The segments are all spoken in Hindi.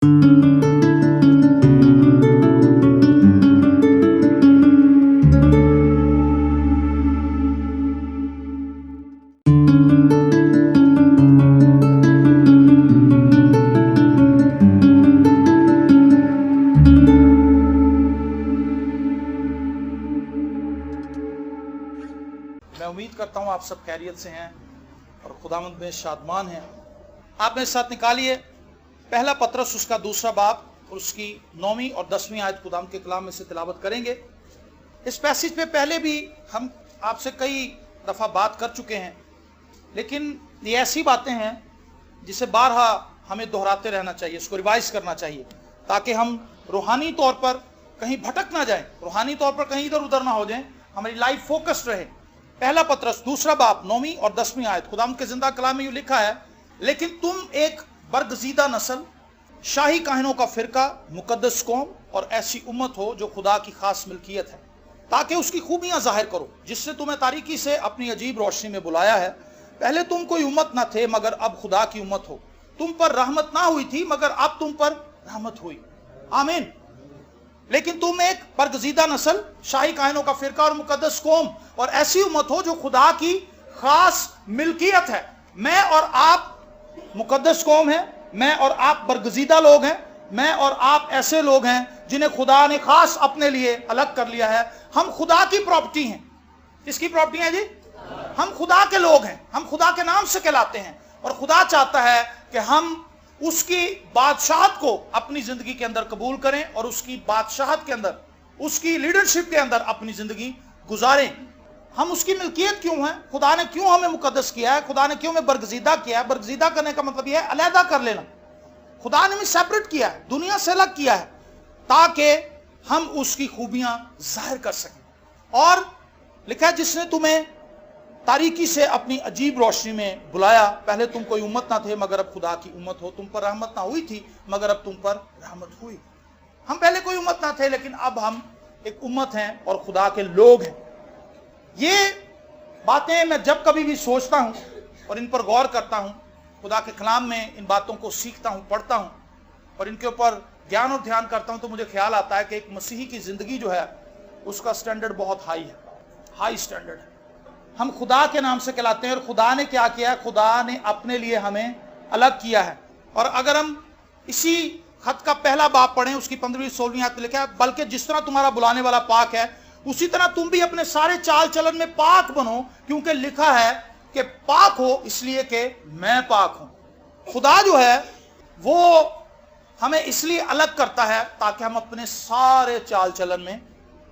मैं उम्मीद करता हूँ आप सब खैरियत से हैं और खुदावंद में शादमान हैं। आप मेरे साथ निकालिए पहला पतरस उसका दूसरा बाब और उसकी 9वीं और 10वीं आयत खुदावंद के कलाम में से तिलावत करेंगे। इस पैसेज पे पहले भी हम आपसे कई दफ़ा बात कर चुके हैं, लेकिन ये ऐसी बातें हैं जिसे बारहा हमें दोहराते रहना चाहिए, इसको रिवाइज करना चाहिए, ताकि हम रूहानी तौर पर कहीं भटक ना जाएं, रूहानी तौर पर कहीं इधर उधर ना हो जाएं, हमारी लाइफ फोकस्ड रहे। पहला पतरस दूसरा बाब 9वीं और 10वीं आयत खुदावंद के जिंदा कलाम में यूं लिखा है, लेकिन तुम एक बरगजीदा नस्ल, शाही काहिनों का फिरका, मुकद्दस कौम और ऐसी उम्मत हो जो खुदा की खास मिल्कियत है, ताकि उसकी खूबियां जाहिर करो, जिससे तुम्हें तारीकी से अपनी अजीब रोशनी में बुलाया है। पहले तुम कोई उम्मत ना थे मगर अब खुदा की उम्मत हो, तुम पर रहमत ना हुई थी मगर अब तुम पर रहमत हुई। आमीन। लेकिन तुम एक बरगजीदा नस्ल, शाही काहिनों का फिरका और मुकद्दस कौम और ऐसी उम्मत हो जो खुदा की खास मिल्कियत है। मैं और आप मुकद्दस कौम है, मैं और आप बरगजीदा लोग हैं, मैं और आप ऐसे लोग हैं जिन्हें खुदा ने खास अपने लिए अलग कर लिया है। हम खुदा की प्रॉपर्टी हैं। किसकी प्रॉपर्टी है जी? हम खुदा के लोग हैं, हम खुदा के नाम से कहलाते हैं और खुदा चाहता है कि हम उसकी बादशाहत को अपनी जिंदगी के अंदर कबूल करें और उसकी बादशाहत के अंदर, उसकी लीडरशिप के अंदर अपनी जिंदगी गुजारें। हम उसकी मिल्कियत क्यों हैं? खुदा ने क्यों हमें मुकद्दस किया है? खुदा ने क्यों हमें बरगजीदा किया है? बरगजीदा करने का मतलब यह है अलहदा कर लेना। खुदा ने हमें सेपरेट किया है, दुनिया से अलग किया है, ताकि हम उसकी खूबियां जाहिर कर सकें। और लिखा है, जिसने तुम्हें तारीकी से अपनी अजीब रोशनी में बुलाया। पहले तुम कोई उम्मत ना थे मगर अब खुदा की उम्मत हो, तुम पर रहमत ना हुई थी मगर अब तुम पर रहमत हुई। हम पहले कोई उम्मत ना थे, लेकिन अब हम एक उम्मत हैं और खुदा के लोग हैं। ये बातें मैं जब कभी भी सोचता हूं और इन पर गौर करता हूं, खुदा के कलाम में इन बातों को सीखता हूं, पढ़ता हूं और इनके ऊपर ज्ञान और ध्यान करता हूं, तो मुझे ख्याल आता है कि एक मसीही की जिंदगी जो है उसका स्टैंडर्ड बहुत हाई है, हाई स्टैंडर्ड है। हम खुदा के नाम से कहलाते हैं और खुदा ने क्या किया? खुदा ने अपने लिए हमें अलग किया है। और अगर हम इसी खत का पहला बाब पढ़ें, उसकी 15वीं-16वीं आयत में लिखा है, बल्कि जिस तरह तुम्हारा बुलाने वाला पाक है उसी तरह तुम भी अपने सारे चाल चलन में पाक बनो, क्योंकि लिखा है कि पाक हो इसलिए कि मैं पाक हूं। खुदा जो है वो हमें इसलिए अलग करता है ताकि हम अपने सारे चाल चलन में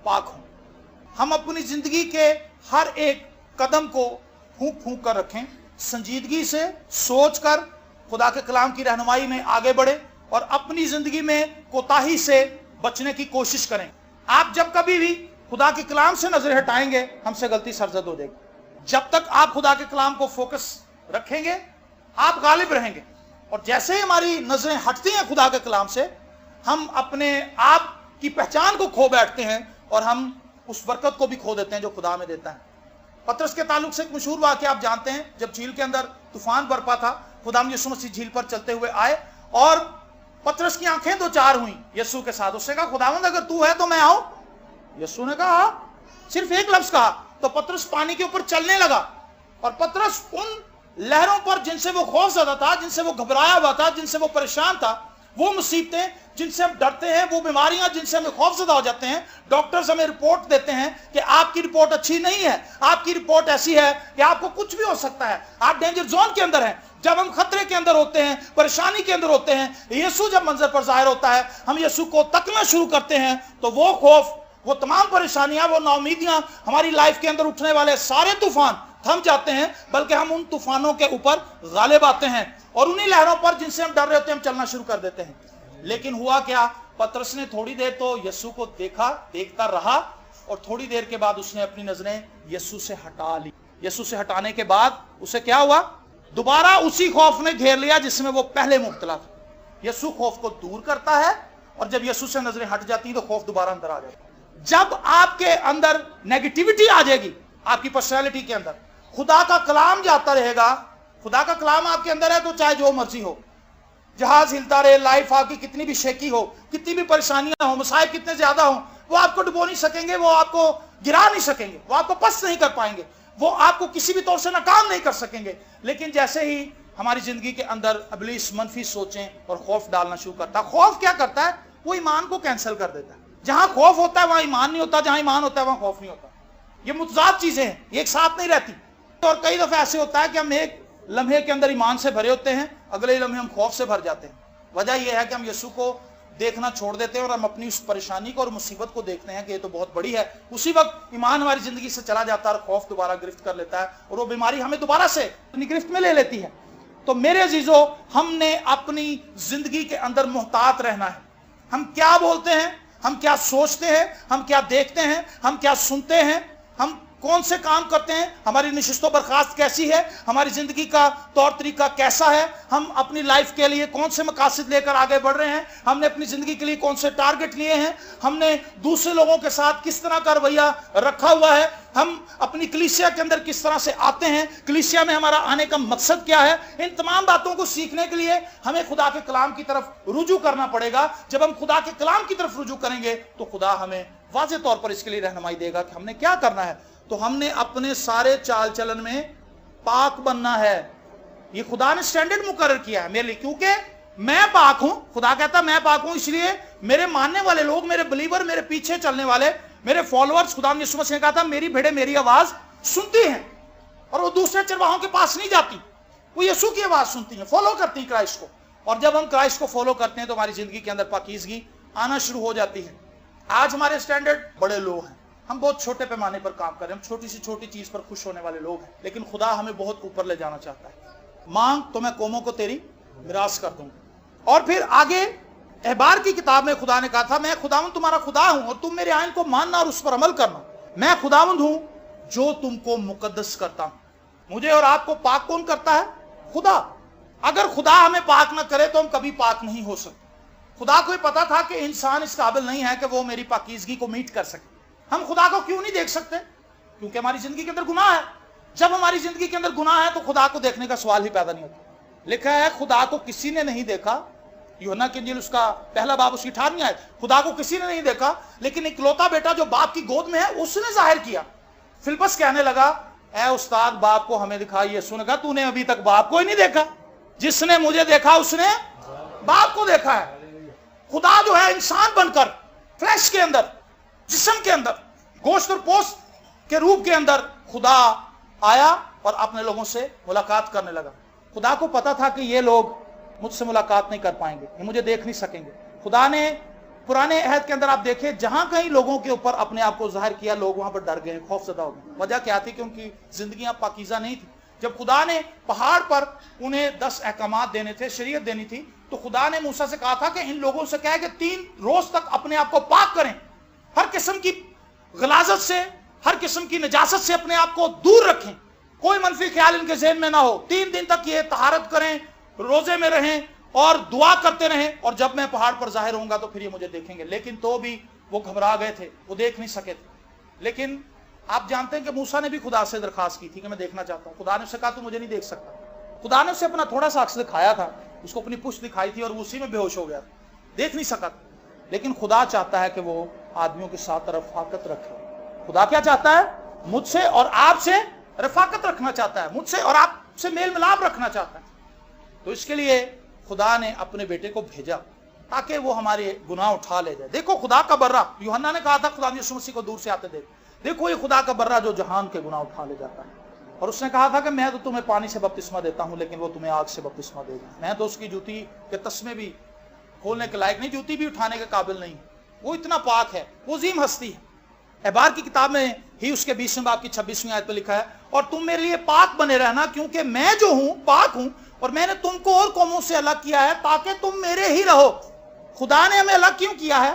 पाक हों। हम अपनी जिंदगी के हर एक कदम को फूंक फूंक कर रखें, संजीदगी से सोचकर खुदा के कलाम की रहनुमाई में आगे बढ़े और अपनी जिंदगी में कोताही से बचने की कोशिश करें। आप जब कभी भी खुदा के कलाम से नजर हटाएंगे, हमसे गलती सरजद हो जाएगी। जब तक आप खुदा के कलाम को फोकस रखेंगे, आप गालिब रहेंगे। और जैसे ही हमारी नजरें हटती हैं खुदा के कलाम से, हम अपने आप की पहचान को खो बैठते हैं और हम उस बरकत को भी खो देते हैं जो खुदा में देता है। पतरस के ताल्लुक से एक मशहूर वाकया आप जानते हैं, जब झील के अंदर तूफान बरपा था, खुदा यीशु मसीह झील पर चलते हुए आए और पतरस की आंखें दो चार हुई यीशु के साथ। उसने कहा, खुदावंद अगर तू है तो मैं आऊं? यीशु ने कहा सिर्फ एक लफ्ज कहा तो पतरस पानी के ऊपर चलने लगा। और पतरस उन लहरों पर जिनसे वो खौफजदा था, जिनसे वो घबराया हुआ था, जिनसे वो परेशान था, वो मुसीबतें जिनसे हम डरते हैं, वो बीमारियां जिनसे हमें खौफजदा हो जाते हैं, डॉक्टर्स हमें रिपोर्ट देते हैं कि आपकी रिपोर्ट अच्छी नहीं है, आपकी रिपोर्ट ऐसी है कि आपको कुछ भी हो सकता है, आप डेंजर जोन के अंदर हैं। जब हम खतरे के अंदर होते हैं, परेशानी के अंदर होते हैं, यीशु जब मंजर पर जाहिर होता है, हम यीशु को तकना शुरू करते हैं, तो वो खौफ, वो तमाम परेशानियां, वो नाउमीदियां, हमारी लाइफ के अंदर उठने वाले सारे तूफान थम जाते हैं, बल्कि हम उन तूफानों के ऊपर गालिब आते हैं और उन्हीं लहरों पर जिनसे हम डर रहे होते हैं हम चलना शुरू कर देते हैं। लेकिन हुआ क्या? पतरस ने थोड़ी देर तो यीशु को देखता रहा और थोड़ी देर के बाद उसने अपनी नजरें यीशु से हटा ली। यीशु से हटाने के बाद उसे क्या हुआ? दोबारा उसी खौफ ने घेर लिया जिसमें वो पहले मुब्तला था। यीशु खौफ को दूर करता है और जब यीशु से नजरें हट जाती तो खौफ दोबारा अंदर आ जाता है। जब आपके अंदर नेगेटिविटी आ जाएगी, आपकी पर्सनैलिटी के अंदर, खुदा का कलाम जाता रहेगा। खुदा का कलाम आपके अंदर है तो चाहे जो मर्जी हो, जहाज हिलता रहे, लाइफ आपकी कितनी भी शेकी हो, कितनी भी परेशानियां हो, मसाइब कितने ज्यादा हो, वो आपको डुबो नहीं सकेंगे, वो आपको गिरा नहीं सकेंगे, वो आपको पस्त नहीं कर पाएंगे, वो आपको किसी भी तौर से नाकाम नहीं कर सकेंगे। लेकिन जैसे ही हमारी जिंदगी के अंदर इब्लीस मनफी सोचें और खौफ डालना शुरू करता है, खौफ क्या करता है, वो ईमान को कैंसिल कर देता है। जहां खौफ होता है वहां ईमान नहीं होता, जहां ईमान होता है वहां खौफ नहीं होता। ये मुतजाद चीजें हैं, ये एक साथ नहीं रहती। और कई दफे ऐसे होता है कि हम एक लम्हे के अंदर ईमान से भरे होते हैं, अगले लम्हे हम खौफ से भर जाते हैं। वजह यह है कि हम यीशु को देखना छोड़ देते हैं और हम अपनी उस परेशानी को और मुसीबत को देखते हैं कि ये तो बहुत बड़ी है। उसी वक्त ईमान हमारी जिंदगी से चला जाता है और खौफ दोबारा गिरफ्त कर लेता है और वो बीमारी हमें दोबारा से अपनी गिरफ्त में ले लेती है। तो मेरे अजीजों, हमने अपनी जिंदगी के अंदर मुहतात रहना है। हम क्या बोलते हैं, हम क्या सोचते हैं, हम क्या देखते हैं, हम क्या सुनते हैं, हम कौन से काम करते हैं, हमारी नशिस्तो बर्खास्त कैसी है, हमारी जिंदगी का तौर तरीका कैसा है, हम अपनी लाइफ के लिए कौन से मकासद लेकर आगे बढ़ रहे हैं, हमने अपनी जिंदगी के लिए कौन से टारगेट लिए हैं, हमने दूसरे लोगों के साथ किस तरह का रवैया रखा हुआ है, हम अपनी कलीसिया के अंदर किस तरह से आते हैं, कलीसिया में हमारा आने का मकसद क्या है। इन तमाम बातों को सीखने के लिए हमें खुदा के कलाम की तरफ रुजू करना पड़ेगा। जब हम खुदा के कलाम की तरफ रुजू करेंगे तो खुदा हमें वाज़ेह तौर पर इसके लिए रहनुमाई देगा कि हमने क्या करना है। तो हमने अपने सारे चाल चलन में पाक बनना है। ये खुदा ने स्टैंडर्ड मुकर्रर किया है मेरे लिए, क्योंकि मैं पाक हूं। खुदा कहता मैं पाक हूं, इसलिए मेरे मानने वाले लोग, मेरे बिलीवर, मेरे पीछे चलने वाले, मेरे फॉलोअर्स, खुदा ने यीशु मसीह ने कहा था मेरी भेड़ें मेरी आवाज सुनती हैं और वो दूसरे चरवाहों के पास नहीं जाती, वो यीशु की आवाज सुनती हैं, फॉलो करती हैं क्राइस्ट को। और जब हम क्राइस्ट को फॉलो करते हैं तो हमारी जिंदगी के अंदर पाकीज़गी आना शुरू हो जाती है। आज हमारे स्टैंडर्ड बड़े लो हैं, हम बहुत छोटे पैमाने पर काम कर रहे हैं, हम छोटी सी छोटी चीज पर खुश होने वाले लोग हैं, लेकिन खुदा हमें बहुत ऊपर ले जाना चाहता है। मांग तो मैं कौमों को तेरी मिरास कर दूंगा। और फिर आगे एहबार की किताब में खुदा ने कहा था मैं खुदावंद तुम्हारा खुदा हूं और तुम मेरे आइन को मानना और उस पर अमल करना। मैं खुदावंद हूं जो तुमको मुकद्दस करता हूं। मुझे और आपको पाक कौन करता है? खुदा। अगर खुदा हमें पाक ना करे तो हम कभी पाक नहीं हो सकते। खुदा को पता था कि इंसान इस काबिल नहीं है कि वो मेरी पाकीज़गी को मीट कर सके। हम खुदा को क्यों नहीं देख सकते? क्योंकि हमारी जिंदगी के अंदर गुनाह है। जब हमारी जिंदगी के अंदर गुनाह है तो खुदा को देखने का सवाल ही पैदा नहीं होता। लिखा है खुदा को किसी ने नहीं देखा, यूहन्ना की इंजील उसका पहला बाब उसकी 18वीं आयत। खुदा को किसी ने नहीं देखा, लेकिन इकलौता बेटा जो बाप की गोद में है उसने जाहिर किया। फिलिप्पस कहने लगा ए उस्ताद बाप को हमें दिखा। यीशु ने कहा तूने अभी तक बाप को ही नहीं देखा, जिसने मुझे देखा उसने बाप को देखा है। खुदा जो है इंसान बनकर फ्लैश के अंदर, जिस्म के अंदर, गोश्त और पोस्ट के रूप के अंदर खुदा आया और अपने लोगों से मुलाकात करने लगा। खुदा को पता था कि ये लोग मुझसे मुलाकात नहीं कर पाएंगे, ये मुझे देख नहीं सकेंगे। खुदा ने पुराने अहद के अंदर आप देखें जहां कहीं लोगों के ऊपर अपने आप को जाहिर किया, लोग वहां पर डर गए, खौफजदा हो गए। वजह क्या थी कि उनकी जिंदगियां पाकीज़ा नहीं थी। जब खुदा ने पहाड़ पर उन्हें 10 अहकामात देने थे, शरीयत देनी थी, तो खुदा ने मूसा से कहा था कि इन लोगों से क्या है कि 3 रोज तक अपने आप को पाक करें, हर किस्म की गलाजत से, हर किस्म की नजासत से अपने आप को दूर रखें, कोई मनफी ख्याल इनके ज़हन में ना हो। 3 दिन तक ये तहारत करें, रोजे में रहें और दुआ करते रहें, और जब मैं पहाड़ पर जाहिर होऊंगा तो फिर ये मुझे देखेंगे। लेकिन तो भी वो घबरा गए थे, वो देख नहीं सके थे। लेकिन आप जानते हैं कि मूसा ने भी खुदा से दरखास्त की थी कि मैं देखना चाहता हूं। खुदा ने उससे कहा तू मुझे नहीं देख सकता। खुदा ने उसे अपना थोड़ा सा अक्स दिखाया था, उसको अपनी पुष्ट दिखाई थी और वो उसी में बेहोश हो गया, देख नहीं सका। लेकिन खुदा चाहता है कि वो आदमियों के साथ रफाकत रखे। खुदा क्या चाहता है? मुझसे और आपसे रफाकत रखना चाहता है, मुझसे और आपसे मेल मिलाप रखना चाहता है। तो इसके लिए खुदा ने अपने बेटे को भेजा ताकि वो हमारे गुनाह उठा ले जाए। देखो खुदा का बर्रा, यूहन्ना ने कहा था खुदा यीशु मसीह को दूर से आते देख, देखो ये खुदा का बर्रा जो जहान के गुनाह उठा ले जाता है। और उसने कहा था कि मैं तो तुम्हें पानी से बपतिस्मा देता हूं, लेकिन वो तुम्हें आग से बपतिस्मा देगा। मैं तो उसकी जूती के तस्मे भी खोलने के लायक नहीं, जूती भी उठाने के काबिल नहीं। वो इतना पाक है, वो अजीम हस्ती है। एहबार की किताब में ही उसके 20वें बाब की 26वीं आयत पर लिखा है और तुम मेरे लिए पाक बने रहना, क्योंकि मैं जो हूं पाक हूं और मैंने तुमको और कौमों से अलग किया है ताकि तुम मेरे ही रहो। खुदा ने हमें अलग क्यों किया है?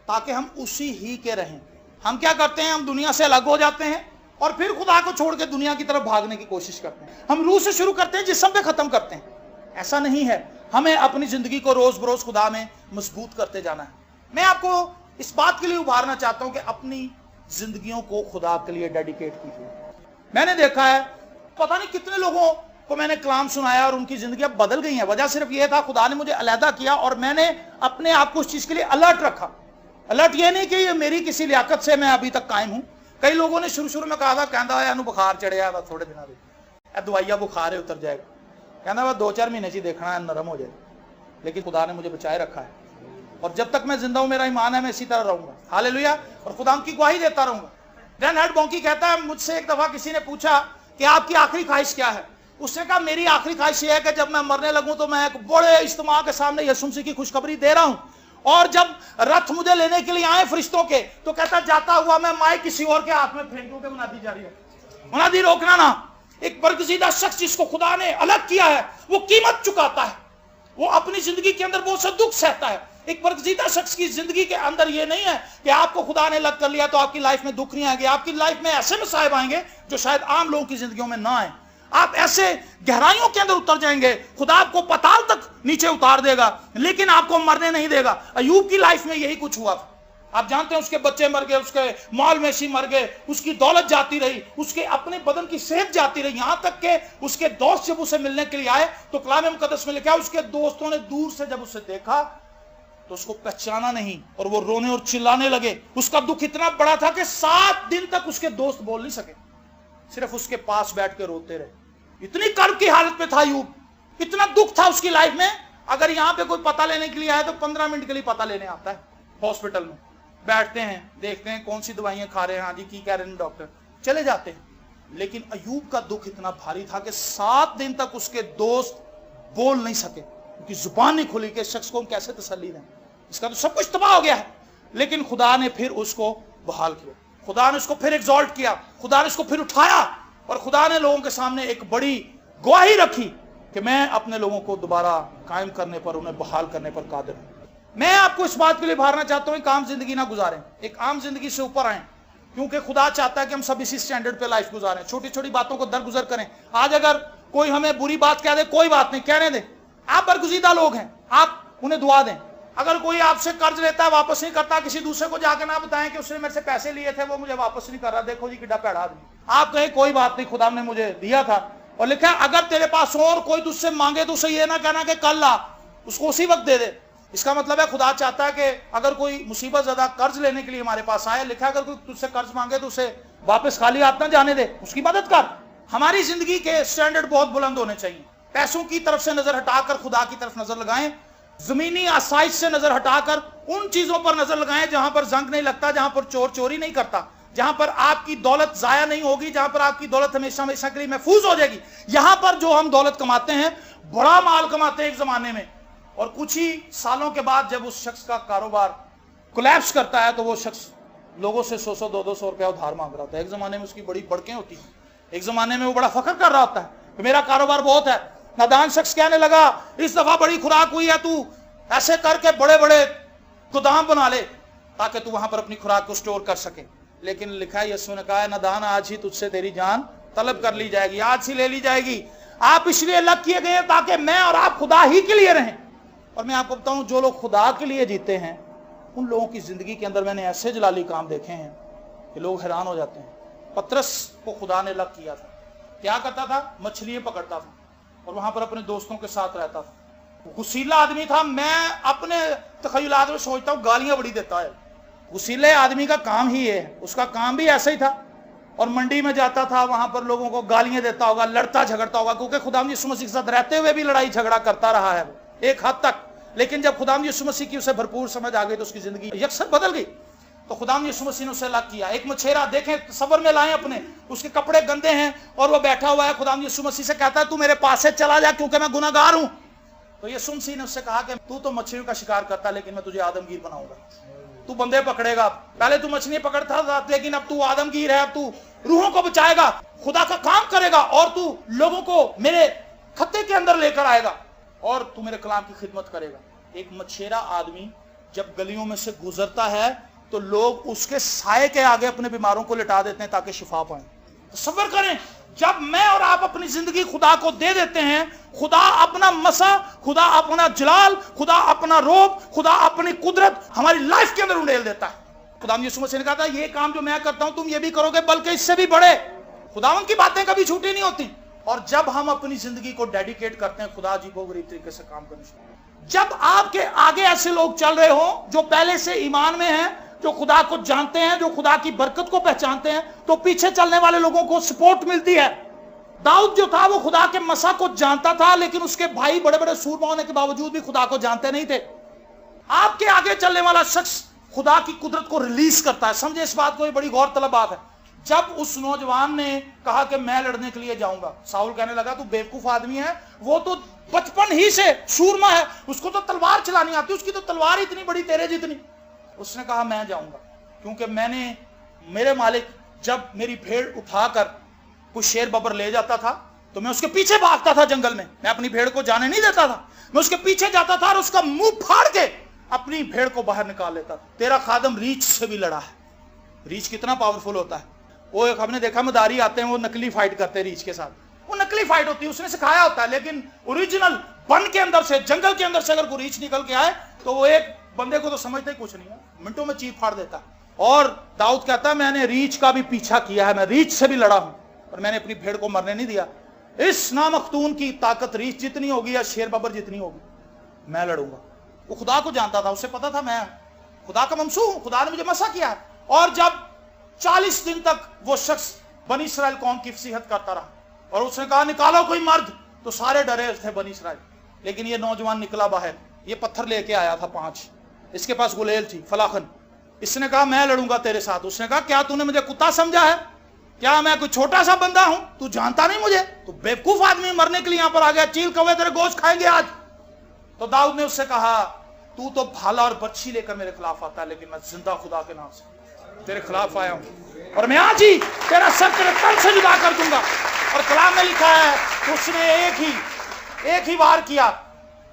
ताकि हम उसी ही के रहें। हम क्या करते हैं? हम दुनिया से अलग हो जाते हैं और फिर खुदा को छोड़ के दुनिया की तरफ भागने की कोशिश करते हैं। हम रूह से शुरू करते हैं, जिस्म पे खत्म करते हैं। ऐसा नहीं है। हमें अपनी जिंदगी को रोज बरोज खुदा में मजबूत करते जाना है। मैं आपको इस बात के लिए उभारना चाहता हूं कि अपनी जिंदगियों को खुदा के लिए डेडिकेट कीजिए। मैंने देखा है पता नहीं कितने लोगों को मैंने कलाम सुनाया और उनकी जिंदगी अब बदल गई है। वजह सिर्फ यह था, खुदा ने मुझे अलहदा किया और मैंने अपने आप को उस चीज के लिए अलर्ट रखा। अलर्ट ये नहीं कि ये मेरी किसी लियाकत से मैं अभी तक कायम हूं। कई लोगों ने शुरू में कहा था, कहता है बुखार चढ़िया था थोड़े दिनों से, दवाइया बुखार है उतर जाएगा, कहना वह 2-4 महीने से देखना है नरम हो जाए। लेकिन खुदा ने मुझे बचाए रखा है और जब तक मैं जिंदा हूं, मेरा ईमान है, मैं इसी तरह रहूंगा। हालेलुया। और खुदा की गवाही देता रहूंगा। रेनहार्ड बॉन्की कहता है, मुझसे एक दफा किसी ने पूछा कि आपकी आखिरी ख्वाहिश क्या है। उसने कहा, मेरी आखिरी ख्वाहिश यह है कि जब मैं मरने लगूं तो मैं एक बड़े इज्तिमा के सामने यीशु मसीह की खुशखबरी दे रहा हूं, और जब रथ मुझे लेने के लिए आए फरिश्तों के, तो कहता जाता हुआ मैं माइक किसी और के हाथ में फेंक दूं कि मुनादी जारी है। मुनादी रोकना ना। एक बरगजीदा शख्स जिसको खुदा ने अलग किया है, वो कीमत चुकाता है, वो अपनी जिंदगी के अंदर बहुत सा दुख सहता है। एक बरगजीदा शख्स की जिंदगी के अंदर ये नहीं है कि आपको खुदा ने अलग कर लिया तो आपकी लाइफ में दुख नहीं आएंगे। आपकी लाइफ में ऐसे मसाइब आएंगे जो शायद आम लोगों की जिंदगियों में ना आए। आप ऐसे गहराइयों के अंदर उतर जाएंगे, खुदा आपको पाताल तक नीचे उतार देगा, लेकिन आपको मरने नहीं देगा। अय्यूब की लाइफ में यही कुछ हुआ। आप जानते हैं, उसके बच्चे मर गए, उसके माल मवेशी मर गए, उसकी दौलत जाती रही, उसके अपने बदन की सेहत जाती रही, यहां तक कि उसके दोस्त जब उसे मिलने के लिए आए तो कलाम मुकद्दस में लिखा है, उसके दोस्तों ने दूर से जब उसे देखा तो उसको पहचाना नहीं और वो रोने और चिल्लाने लगे। उसका दुख इतना बड़ा था कि 7 दिन तक उसके दोस्त बोल नहीं सके, सिर्फ उसके पास बैठ के रोते रहे। इतनी कर्ब की हालत में था अय्यूब, इतना दुख था उसकी लाइफ में। अगर यहां पे कोई पता लेने के लिए आए तो 15 मिनट के लिए पता लेने आता है। हॉस्पिटल में बैठते हैं, देखते हैं कौन सी दवाइयां खा रहे हैं, हाँ जी की कह रहे हैं डॉक्टर, चले जाते हैं। लेकिन अय्यूब का दुख इतना भारी था कि 7 दिन तक उसके दोस्त बोल नहीं सके, क्योंकि जुबान नहीं खुली कि शख्स को हम कैसे तसल्ली दें, इसका तो सब कुछ तबाह हो गया है। लेकिन खुदा ने फिर उसको बहाल किया, खुदा ने उसको फिर एग्जॉल्ट किया, खुदा ने उसको फिर उठाया और खुदा ने लोगों के सामने एक बड़ी गवाही रखी कि मैं अपने लोगों को दोबारा कायम करने पर, उन्हें बहाल करने पर कादिर हूं। मैं आपको इस बात के लिए भारना चाहता हूं, एक आम जिंदगी ना गुजारें, एक आम जिंदगी से ऊपर आए, क्योंकि खुदा चाहता है कि हम सब इसी स्टैंडर्ड पे लाइफ गुजारें, छोटी छोटी बातों को दरगुजर करें। आज अगर कोई हमें बुरी बात कह दे, कोई बात नहीं, कहने दे। आप बरगुजीदा लोग हैं, आप उन्हें दुआ दें। अगर कोई आपसे कर्ज लेता है, वापस नहीं करता, किसी दूसरे को जाकर ना बताएं कि उसने मेरे से पैसे लिए थे, वो मुझे वापस नहीं कर रहा, देखो जी कितना पैड़ा आदमी। आप कहें कोई बात नहीं, खुदा ने मुझे दिया था। और लिखा है, अगर तेरे पास और कोई तुझसे मांगे तो उसे ये ना कहना कि कल ला, उसको उसी वक्त दे दे। इसका मतलब है खुदा चाहता है कि अगर कोई मुसीबत ज्यादा कर्ज लेने के लिए हमारे पास आए, लिखा है अगर कोई तुझसे कर्ज मांगे तो उसे वापस खाली हाथ ना जाने दे, उसकी मदद कर। हमारी जिंदगी के स्टैंडर्ड बहुत बुलंद होने चाहिए। पैसों की तरफ से नजर हटाकर खुदा की तरफ नजर लगाएं, जमीनी आसाइश से नजर हटाकर उन चीजों पर नजर लगाएं जहां पर जंग नहीं लगता, जहां पर चोर चोरी नहीं करता, जहां पर आपकी दौलत जाया नहीं होगी, जहां पर आपकी दौलत हमेशा हमेशा के लिए महफूज हो जाएगी। यहां पर जो हम दौलत कमाते हैं, बड़ा माल कमाते हैं एक जमाने में, और कुछ ही सालों के बाद जब उस शख्स का कारोबार कोलैप्स करता है तो वो शख्स लोगों से 100-200 रुपया उधार मांग रहा होता है। एक जमाने में उसकी बड़ी बड़कें होती हैं, एक जमाने में वो बड़ा फख्र कर रहा होता है कि मेरा कारोबार बहुत है। नादान शख्स कहने लगा, इस दफा बड़ी खुराक हुई है, तू ऐसे करके बड़े बड़े गोदाम बना ले ताकि तू वहां पर अपनी खुराक को स्टोर कर सके। लेकिन लिखा है, यीशु ने कहा है, नादान आज ही तुझसे तेरी जान तलब कर ली जाएगी, आज ही ले ली जाएगी। आप इसलिए अलग किए गए ताकि मैं और आप खुदा ही के लिए रहें। और मैं आपको बताऊं, जो लोग खुदा के लिए जीते हैं उन लोगों की जिंदगी के अंदर मैंने ऐसे जलाली काम देखे हैं कि लोग हैरान हो जाते हैं। पतरस को खुदा ने अलग किया था, क्या करता था, मछलियां पकड़ता था और वहां पर अपने दोस्तों के साथ रहता था। गुसीला आदमी था, मैं अपने तखयलात में सोचता हूं गालियां बड़ी देता है। गुसीले आदमी का काम ही है, उसका काम भी ऐसा ही था। और मंडी में जाता था, वहां पर लोगों को गालियां देता होगा, लड़ता झगड़ता होगा, क्योंकि खुदाम यीशु मसीह के साथ रहते हुए भी लड़ाई झगड़ा करता रहा है एक हद तक। लेकिन जब खुदाम यीशु मसीह की उसे भरपूर समझ आ गई तो उसकी जिंदगी यकसर बदल गई। तो खुदाम यीशु मसीह ने उसे अलग किया। एक मछेरा देखें, सबर में लाएं अपने, उसके कपड़े गंदे हैं और वो बैठा हुआ है। खुदाम यीशु मसीह से कहता है, तू मेरे पास से चला जा क्योंकि मैं गुनाहगार हूं। तो यीशु मसीह ने उससे कहा कि तू तो मछलियों का शिकार करता, लेकिन मैं तुझे आदमगीर बनाऊंगा। तू बंदे पकड़ेगा, पहले तू मछलियां पकड़ता था, लेकिन अब तू आदमगीर है, अब तू रूहों को बचाएगा, खुदा का काम करेगा और तू लोगों को मेरे खत्ते के अंदर लेकर आएगा और तू मेरे कलाम की खिदमत करेगा। एक मछेरा आदमी जब गलियों में से गुजरता है तो लोग उसके साए के आगे अपने बीमारों को लिटा देते हैं ताकि शिफा पाएं। तो सब्र करें, जब मैं और आप अपनी जिंदगी खुदा को दे देते हैं, खुदा अपना मसा, खुदा अपना जलाल, खुदा अपना रोब, खुदा अपनी कुदरत हमारी लाइफ के अंदर उंडेल देता है। खुदा यीशु मसीह ने कहा था, ये काम जो मैं करता हूं तुम ये भी करोगे, बल्कि इससे भी बड़े। खुदावन की बातें कभी झूठी नहीं होती। और जब हम अपनी जिंदगी को डेडिकेट करते हैं, खुदा अजीबोगरीब तरीके से काम करने शुरू करता है। जब आपके आगे ऐसे लोग चल रहे हो जो पहले से ईमान में हैं, जो खुदा को जानते हैं, जो खुदा की बरकत को पहचानते हैं, तो पीछे चलने वाले लोगों को सपोर्ट मिलती है। दाऊद जो था वो खुदा के मसा को जानता था, लेकिन उसके भाई बड़े बड़े सूरमा होने के बावजूद भी खुदा को जानते नहीं थे। आपके आगे चलने वाला शख्स खुदा की कुदरत को रिलीज करता है। समझे इस बात को, ये बड़ी गौरतलब बात है। जब उस नौजवान ने कहा कि मैं लड़ने के लिए जाऊंगा, साउल कहने लगा तू बेवकूफ आदमी है, वो तो बचपन ही से सूरमा है, उसको तो तलवार चलानी आती, उसकी तो तलवार इतनी बड़ी तेरे जितनी। उसने कहा मैं जाऊंगा, क्योंकि मेरे मालिक जब मेरी भेड़ उठाकर कोई शेर बबर ले जाता था तो मैं उसके पीछे भागता था जंगल में, मैं अपनी भेड़ को जाने नहीं देता था, मैं उसके पीछे जाता था और उसका मुंह फाड़ के अपनी भेड़ को बाहर निकाल लेता था। तेरा खादम रीछ से भी लड़ा है। रीछ कितना पावरफुल होता है। वो एक हमने देखा मदारी आते हैं, वो नकली फाइट करते हैं रीछ के साथ, वो नकली फाइट होती है, उसने सिखाया होता है, लेकिन ओरिजिनल वन के अंदर से, जंगल के अंदर से अगर कोई रीछ निकल के आए तो वो एक बंदे को तो समझते ही कुछ नहीं है, मिनटों में चीर फाड़ देता है। और दाऊद कहता है मैंने रीछ का भी पीछा किया है, मैं रीछ से भी लड़ा हूं और मैंने अपनी भेड़ को मरने नहीं दिया। इस नामख्तून की ताकत रीछ जितनी होगी या शेर बबर जितनी होगी, मैं लड़ूंगा। वो खुदा को जानता था, उसे पता था मैं खुदा का ममसू हूं, खुदा ने मुझे मसा किया है। और जब 40 दिन तक वो शख्स बनी इस्राएल कौम की फसीहत करता रहा और उसने कहा निकालो कोई मर्द, तो सारे डरे थे बनी इस्राएल। लेकिन ये नौजवान निकला बाहर, ये पत्थर लेके आया था 5, इसके पास गुलेल थी, फलाखन। इसने कहा मैं लड़ूंगा तेरे साथ। उसने कहा क्या तूने मुझे कुत्ता समझा है? क्या मैं कोई छोटा सा बंदा हूं? तू जानता नहीं मुझे? तू बेवकूफ आदमी मरने के लिए यहां पर आ गया, चील कौवे तेरे गोश्त खाएंगे आज। तो दाऊद ने उससे कहा तू तो भाला और बच्ची लेकर मेरे खिलाफ आता है, लेकिन मैं जिंदा खुदा के नाम से तेरे खिलाफ आया हूं और मैं आज ही तेरा सर तेरे तन से जुदा कर दूंगा। और कलाम में लिखा है उसने एक ही वार किया,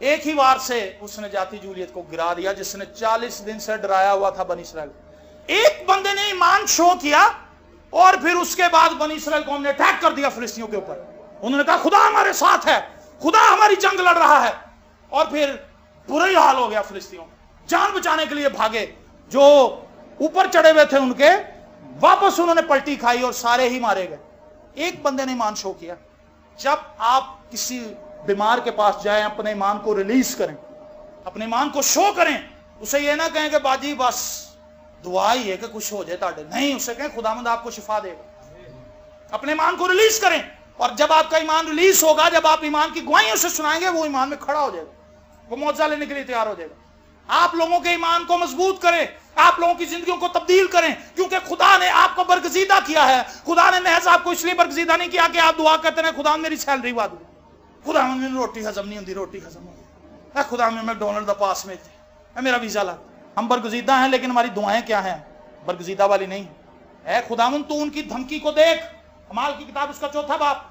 एक ही वार से उसने जाती जूलियत को गिरा दिया, जिसने 40 दिन से डराया हुआ था बनी इस्राएल। एक बंदे ने ईमान शो किया और फिर उसके बाद बनी इस्राएल कौम ने अटैक कर दिया फिलिस्तीनियों के ऊपर। उन्होंने कहा खुदा हमारे साथ है, खुदा हमारी जंग लड़ रहा है। और फिर बुरा ही हाल हो गया फिलिस्तीनियों, जान बचाने के लिए भागे, जो ऊपर चढ़े हुए थे उनके, वापस उन्होंने पलटी खाई और सारे ही मारे गए। एक बंदे ने ईमान शो किया। जब आप किसी बीमार के पास जाएं, अपने ईमान को रिलीज करें, अपने ईमान को शो करें, उसे ये ना कहें कि बाजी बस दुआ ही है कि कुछ हो जाए ताड़े, नहीं, उसे कहें खुदावंद आपको शिफा देगा। अपने ईमान को रिलीज करें और जब आपका ईमान रिलीज होगा, जब आप ईमान की गवाही उसे सुनाएंगे, वो ईमान में खड़ा हो जाएगा, वो मौजा लेने के लिए तैयार हो जाएगा। आप लोगों के ईमान को मजबूत करें, आप लोगों की जिंदगियों को तब्दील करें, क्योंकि खुदा ने आपको बरगजीदा किया है। खुदा ने महज आपको इसलिए बरगजीदा नहीं किया कि आप दुआ करते रहे खुदा मेरी सैलरी वाद, खुदा मैंने रोटी हजम नहीं होती, रोटी हजम हो, खुदा में मैकडोनल्ड द पास में थे, मेरा वीजा ला। हम बरगजीदा हैं, लेकिन हमारी दुआएं क्या हैं? बरगजीदा वाली नहीं है। खुदावन तू उनकी धमकी को देख, अमाल की किताब उसका 4वां बाब,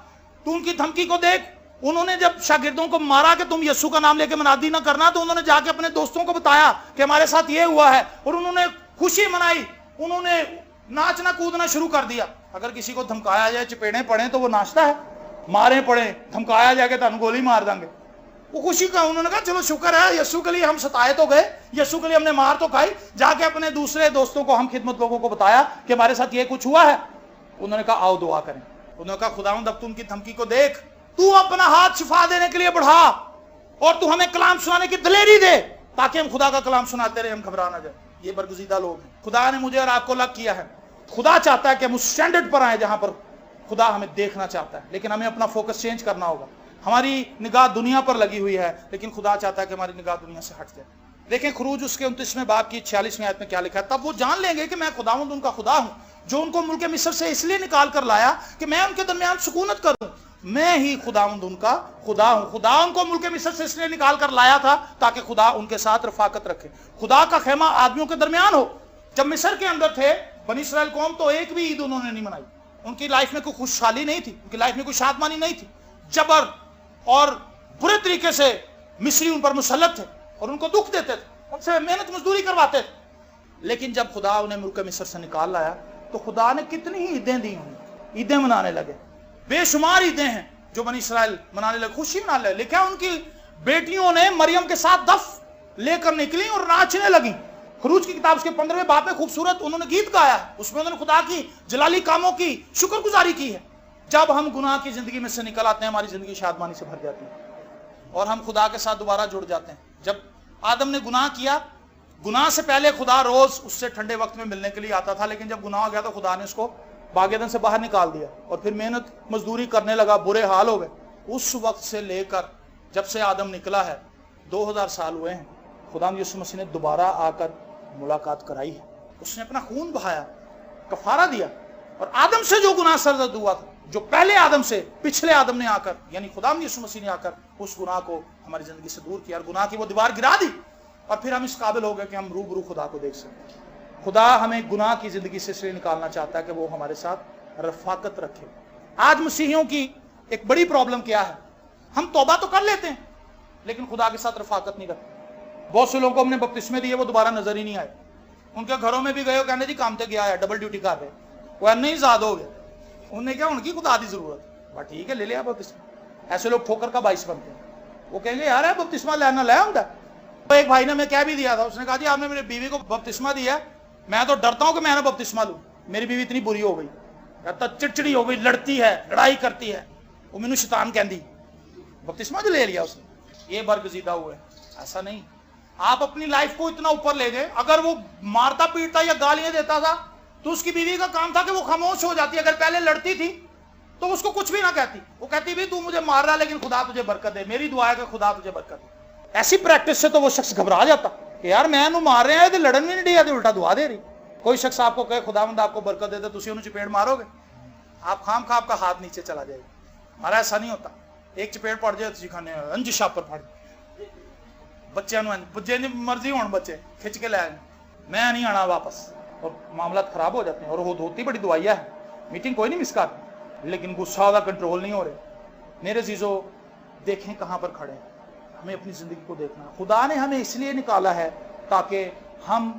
तू उनकी धमकी को देख। उन्होंने जब शागिर्दों को मारा कि तुम यीशु का नाम लेके मनादी ना करना, तो उन्होंने जाके अपने दोस्तों को बताया कि हमारे साथ ये हुआ है, और उन्होंने खुशी मनाई, उन्होंने नाचना कूदना शुरू कर दिया। अगर किसी को धमकाया जाए, चपेड़े पड़े तो वो नाचता है, मारे पड़े, धमकाया जाए कि तुम गोली मार देंगे, वो खुशी का। उन्होंने कहा चलो शुक्र है, यीशु के लिए हम सताए तो गए, यीशु के लिए हमने मार तो खाई। जाके अपने दूसरे दोस्तों को, हम खिदमत लोगों को बताया कि हमारे साथ ये कुछ हुआ है। उन्होंने कहा आओ दुआ करें। उन्होंने कहा खुदावंद अब तू उनकी धमकी को देख, तू अपना हाथ शिफा देने के लिए बढ़ा और तू हमें कलाम सुनाने की दिलेरी दे, ताकि हम खुदा का कलाम सुनाते रहे, हम घबरा ना जाए। ये बरगुजीदा लोग हैं। खुदा ने मुझे और आपको अलग किया है। खुदा चाहता है कि हम उस स्टैंडर्ड पर आए जहां पर खुदा हमें देखना चाहता है, लेकिन हमें अपना फोकस चेंज करना होगा। हमारी निगाह दुनिया पर लगी हुई है, लेकिन खुदा चाहता है कि हमारी निगाह दुनिया से हट जाए। देखें खुरूज उसके 29वें बाब की 46वीं आयत में क्या लिखा है, तब वो जान लेंगे कि मैं खुदावंद उनका खुदा हूं, जो उनको मुल्क मिस्र से इसलिए निकाल कर लाया कि मैं उनके दरमियान सुकूनत करूं। मैं ही खुदावंद उनका खुदा हूं। खुदा उनको मुल्क मिस्र से इसलिए निकाल कर लाया था ताकि खुदा उनके साथ रफाकत रखे, खुदा का खेमा आदमियों के दरमियान हो। जब मिस्र के अंदर थे बनी इस्राएल कौम, तो एक भी ईद उन्होंने नहीं मनाई। उनकी लाइफ में कोई खुशहाली नहीं थी, उनकी लाइफ में कोई शादमानी नहीं थी। जबर और बुरे तरीके से मिस्री उन पर मुसल्लत थे और उनको दुख देते थे, उनसे मेहनत मजदूरी करवाते थे। लेकिन जब खुदा उन्हें मुल्क मिस्र से निकाल लाया, तो खुदा ने कितनी ही ईदें दी उन्हें, ईदें मनाने लगे। बेशुमार ईदें हैं जो बनी इस्राएल मनाने लगे, खुशी मनाने लगे। लिखा उनकी बेटियों ने मरियम के साथ दफ लेकर निकली और नाचने लगी। खरूज की किताब उसके 15वें बाब में खूबसूरत उन्होंने गीत गाया, उसमें उन्होंने खुदा की जलाली कामों की शुक्रगुजारी की है। जब हम गुनाह की जिंदगी में से निकल आते हैं, हमारी जिंदगी शादमानी से भर जाती है और हम खुदा के साथ दोबारा जुड़ जाते हैं। जब आदम ने गुनाह किया, गुनाह से पहले खुदा रोज उससे ठंडे वक्त में मिलने के लिए आता था, लेकिन जब गुनाह हो गया तो खुदा ने उसको बागेदन से बाहर निकाल दिया और फिर मेहनत मजदूरी करने लगा, बुरे हाल हो गए। उस वक्त से लेकर जब से आदम निकला है 2000 साल हुए हैं, खुदा यीशु मसीह ने दोबारा आकर मुलाकात कराई है। उसने अपना खून बहाया, कफारा दिया, और आदम से जो गुनाह सरजद हुआ था, जो पहले आदम से पिछले आदम ने आकर यानी खुदा यीशु मसीह ने आकर उस गुनाह को हमारी जिंदगी से दूर किया और गुनाह की वो दीवार गिरा दी, और फिर हम इस काबिल हो गए कि हम रूबरू खुदा को देख सकें। खुदा हमें गुनाह की जिंदगी से इसलिए निकालना चाहता है कि वो हमारे साथ रफाकत रखे। आज मसीहियों की एक बड़ी प्रॉब्लम क्या है, हम तौबा तो कर लेते हैं लेकिन खुदा के साथ रफाकत नहीं करते। बहुत से लोगों को हमने बपतिस्मे दिए, वो दोबारा नजर ही नहीं आए। उनके घरों में भी गए, कहने जी काम से गया है, डबल ड्यूटी कर रहे, वो नहीं आजाद हो गए। उन्हें क्या उनकी खुदा की जरूरत, बट ठीक है ले लिया बपतिस्मा। ऐसे लोग ठोकर का बाइस बनते हैं, वो कहेंगे यार है बपतिस्मा लेना ले आऊंगा। तो एक भाई ने मैं कह भी दिया था, उसने कहा जी आपने मेरी बीवी को बपतिस्मा दिया, मैं तो डरता हूं कि मैं ना बपतिस्मा लूं, मेरी बीवी इतनी बुरी हो गई, कहता चिड़चिड़ी हो गई, लड़ती है, लड़ाई करती है, वो मैनू शैतान कहती। बपतिस्मा जो ले लिया उसने, ये बरगजीदा हुए। ऐसा नहीं, आप अपनी लाइफ को इतना ऊपर ले गए। अगर वो मारता पीटता या गालियां देता था तो उसकी बीवी का काम था कि वो खामोश हो जाती। अगर पहले लड़ती थी तो उसको कुछ भी ना कहती, वो कहती भी तू मुझे मार रहा लेकिन खुदा तुझे बरकत दे, मेरी दुआ है कि खुदा तुझे बरकत दे। ऐसी प्रैक्टिस से तो वो शख्स घबरा जाता कि यार मैं मार रहे हैं तो लड़न भी नहीं दिया, तो उल्टा दुआ दे रही। कोई शख्स आपको कहे खुदावंद आपको बरकत दे दे, तुम उन्हें चपेट मारोगे, आप खाम खा आपका हाथ नीचे चला जाएगा। हमारा ऐसा नहीं होता, एक चपेट पड़ जाए खाने अंज छापर फड़ बच्चों बच्चे मर्जी हो बच्चे खिंच के लाए, मैं नहीं आना वापस, और मामला खराब हो जाते हैं। और वो होती बड़ी दवाइयाँ है, मीटिंग कोई नहीं मिस कर, लेकिन गुस्सा का कंट्रोल नहीं हो रहे। मेरे जीजो देखें कहाँ पर खड़े हैं, हमें अपनी जिंदगी को देखना है। खुदा ने हमें इसलिए निकाला है ताकि हम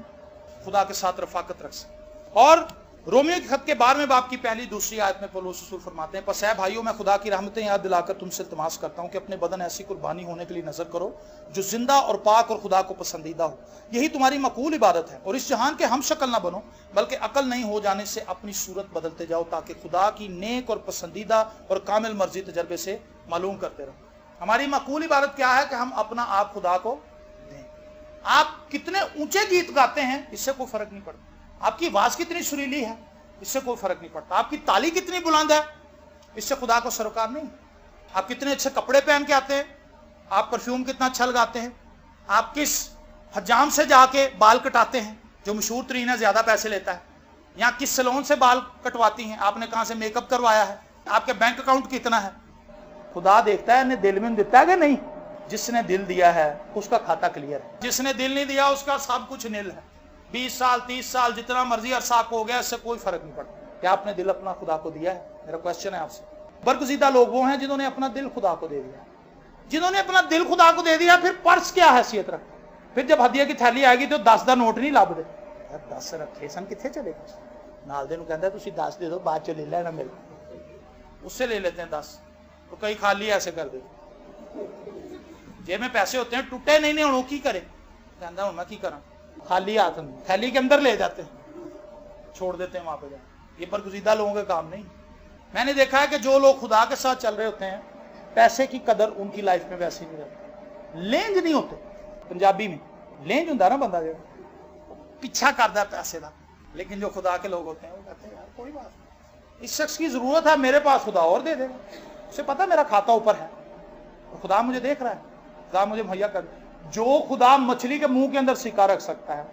खुदा के साथ रफाकत रख सकें। और रोमियो के खत के 12वें बाब की पहली दूसरी आयत में पौलुस रसूल फरमाते हैं, पस ऐ भाइयों मैं खुदा की रहमतें याद दिलाकर तुमसे इल्तिमास करता हूं कि अपने बदन ऐसी कुर्बानी होने के लिए नजर करो जो जिंदा और पाक और खुदा को पसंदीदा हो, यही तुम्हारी मकबूल इबादत है। और इस जहान के हम शक्ल ना बनो बल्कि अकल नहीं हो जाने से अपनी सूरत बदलते जाओ, ताकि खुदा की नेक और पसंदीदा और कामिल मर्जी तजर्बे से मालूम करते रहो। हमारी मकबूल इबादत क्या है कि हम अपना आप खुदा को दें। आप कितने ऊंचे गीत गाते हैं इससे कोई फर्क नहीं पड़ता, आपकी आवाज कितनी सुरीली है इससे कोई फर्क नहीं पड़ता, आपकी ताली कितनी बुलंद है इससे खुदा को सरोकार नहीं। आप कितने अच्छे कपड़े पहन के आते हैं, आप परफ्यूम कितना अच्छा लगाते हैं, आप किस हजाम से जाके बाल कटाते हैं जो मशहूर तरीन है, ज्यादा पैसे लेता है, या किस सैलून से बाल कटवाती हैं, आपने कहां से मेकअप करवाया है, आपके बैंक अकाउंट कितना है, खुदा देखता है ने दिल में देता है कि नहीं। जिसने दिल दिया है उसका खाता क्लियर है, जिसने दिल नहीं दिया उसका सब कुछ नील है। 20 साल 30 साल जितना मर्जी अरसा आपको हो गया, इससे कोई फर्क नहीं पड़ता। क्या आपने दिल अपना खुदा को दिया है? मेरा क्वेश्चन है आपसे। बरगजीदा लोग वो हैं जिन्होंने अपना दिल खुदा को दे दिया। जिन्होंने अपना दिल खुदा को दे दिया, फिर पर्स क्या हैसियत रखता, फिर जब हदिया की थैली आएगी तो 10 का नोट नहीं लभदे, 10 रखे सन कितने चले गए, नाल दे नूं कहंदा तुसीं 10 दे दो बाद च ले लेना मेरे, उससे ले लेते हैं 10। तो कई खाली ऐसे कर दे, जेब में पैसे होते हैं टूटे नहीं ने, हुण की करे, कहंदा हुण मैं की करा, खाली हाथ थैली के अंदर ले जाते हैं, छोड़ देते हैं वहां पे जाए। ये बरगजीदा लोगों का काम नहीं। मैंने देखा है कि जो लोग खुदा के साथ चल रहे होते हैं, पैसे की कदर उनकी लाइफ में वैसी नहीं रहती, लेंज नहीं होते। पंजाबी में लेंज होता ना बंदा जो पीछा करता पैसे का, लेकिन जो खुदा के लोग होते हैं वो कहते हैं यार कोई बात नहीं, इस शख्स की जरूरत है, मेरे पास खुदा और दे देगा, उसे पता मेरा खाता ऊपर है और खुदा मुझे देख रहा है, खुदा मुझे मुहैया कर। जो खुदा मछली के मुंह के अंदर सिक्का रख सकता है,